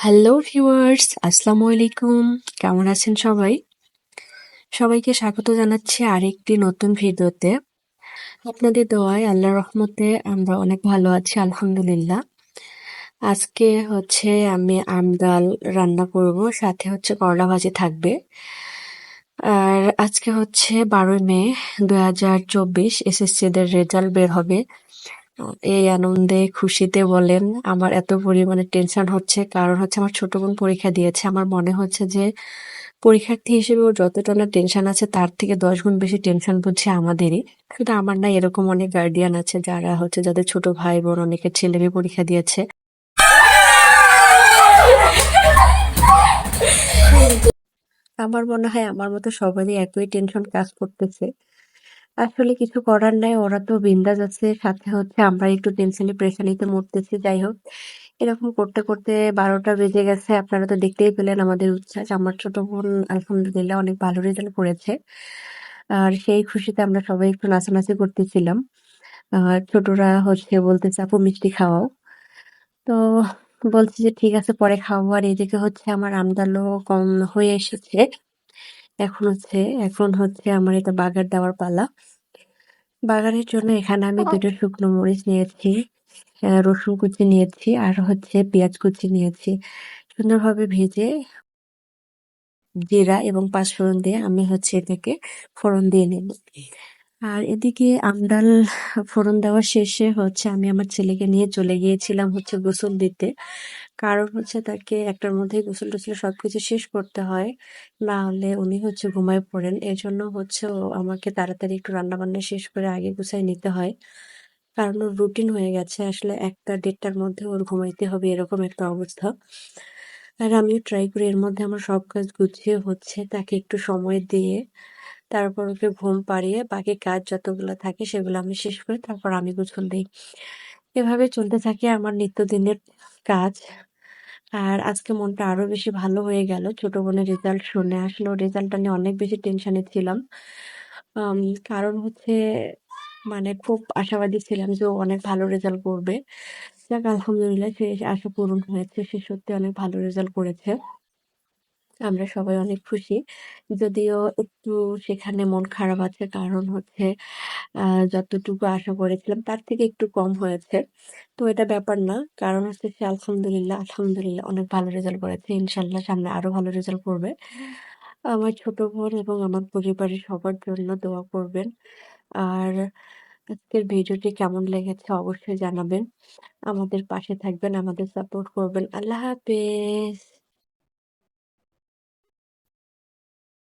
Hello viewers, আসসালামু আলাইকুম। কেমন আছেন সবাই? সবাইকে স্বাগত জানাচ্ছি আরেকটি নতুন ভিডিওতে। আপনাদের দোয়ায় আল্লাহর রহমতে আমরা অনেক ভালো আছি আলহামদুলিল্লাহ। আজকে আমি ডাল রান্না করব, সাথে করলা ভাজি থাকবে। আর আজকে 12 মে 2024 এসএসসিদের রেজাল্ট বের হবে। এই আনন্দে খুশিতে বলেন আমার এত পরিমাণে টেনশন হচ্ছে, কারণ আমার ছোট বোন পরীক্ষা দিয়েছে। আমার মনে হচ্ছে যে পরীক্ষার্থী হিসেবে ওর যতটা না টেনশন আছে তার থেকে 10 গুণ বেশি টেনশন বুঝছি আমাদেরই। শুধু আমার না, এরকম অনেক গার্ডিয়ান আছে যারা যাদের ছোট ভাই বোন, অনেকের ছেলে মেয়ে পরীক্ষা দিয়েছে। আমার মনে হয় আমার মতো সবারই একই টেনশন কাজ করতেছে। আসলে কিছু করার নাই, ওরা তো বিন্দাস আছে, সাথে আমরা একটু টেনশনে প্রেশানিতে মরতেছি। যাই হোক, এরকম করতে করতে 12টা বেজে গেছে। আপনারা তো দেখতেই পেলেন আমাদের উচ্ছ্বাস। আমার ছোট বোন আলহামদুলিল্লাহ অনেক ভালো রেজাল্ট করেছে, আর সেই খুশিতে আমরা সবাই একটু নাচানাচি করতেছিলাম। ছোটরা বলতেছে আপু মিষ্টি খাওয়াও। তো বলছি যে ঠিক আছে পরে খাওয়াবো। আর এদিকে আমার আমদালও কম হয়ে এসেছে। এখন আমার এটা বাগার দেওয়ার পালা। বাগারের জন্য এখানে আমি 2টা শুকনো মরিচ নিয়েছি, রসুন কুচি নিয়েছি, আর পেঁয়াজ কুচি নিয়েছি। সুন্দরভাবে ভেজে জিরা এবং পাঁচফোড়ন দিয়ে আমি এটাকে ফোড়ন দিয়ে নেব। আর এদিকে আমডাল ফোড়ন দেওয়া শেষে আমি আমার ছেলেকে নিয়ে চলে গিয়েছিলাম গোসল দিতে। কারণ তাকে 1টার মধ্যেই গোসল টোসল সবকিছু শেষ করতে হয়, না হলে উনি ঘুমায় পড়েন। এর জন্য ও আমাকে তাড়াতাড়ি একটু রান্না বান্না শেষ করে আগে গুছাই নিতে হয়, কারণ ওর রুটিন হয়ে গেছে আসলে 1টা 1:30টার মধ্যে ওর ঘুমাইতে হবে, এরকম একটা অবস্থা। আর আমিও ট্রাই করি এর মধ্যে আমার সব কাজ গুছিয়ে তাকে একটু সময় দিয়ে তারপর ওকে ঘুম পাড়িয়ে বাকি কাজ যতগুলো থাকে সেগুলো আমি শেষ করে তারপর আমি গোসল দিই। এভাবে চলতে থাকে আমার নিত্যদিনের কাজ। আর আজকে মনটা আরো বেশি ভালো হয়ে গেল ছোট বোনের রেজাল্ট শুনে। আসলে ওর রেজাল্টটা নিয়ে অনেক বেশি টেনশনে ছিলাম। আম কারণ মানে খুব আশাবাদী ছিলাম যে ও অনেক ভালো রেজাল্ট করবে। যাক আলহামদুলিল্লাহ, সে আশা পূরণ হয়েছে। সে সত্যি অনেক ভালো রেজাল্ট করেছে। আমরা সবাই অনেক খুশি। যদিও একটু সেখানে মন খারাপ আছে, কারণ আ যতটুকু আশা করেছিলাম তার থেকে একটু কম হয়েছে। তো এটা ব্যাপার না। কারণ সে আলহামদুলিল্লাহ অনেক ভালো রেজাল্ট করেছে। ইনশাআল্লাহ সামনে আরো ভালো রেজাল্ট করবে। আমার ছোট বোন এবং আমার পরিবারের সবার জন্য দোয়া করবেন। আর আজকের ভিডিওটি কেমন লেগেছে অবশ্যই জানাবেন। আমাদের পাশে থাকবেন, আমাদের সাপোর্ট করবেন। আল্লাহ হাফেজ।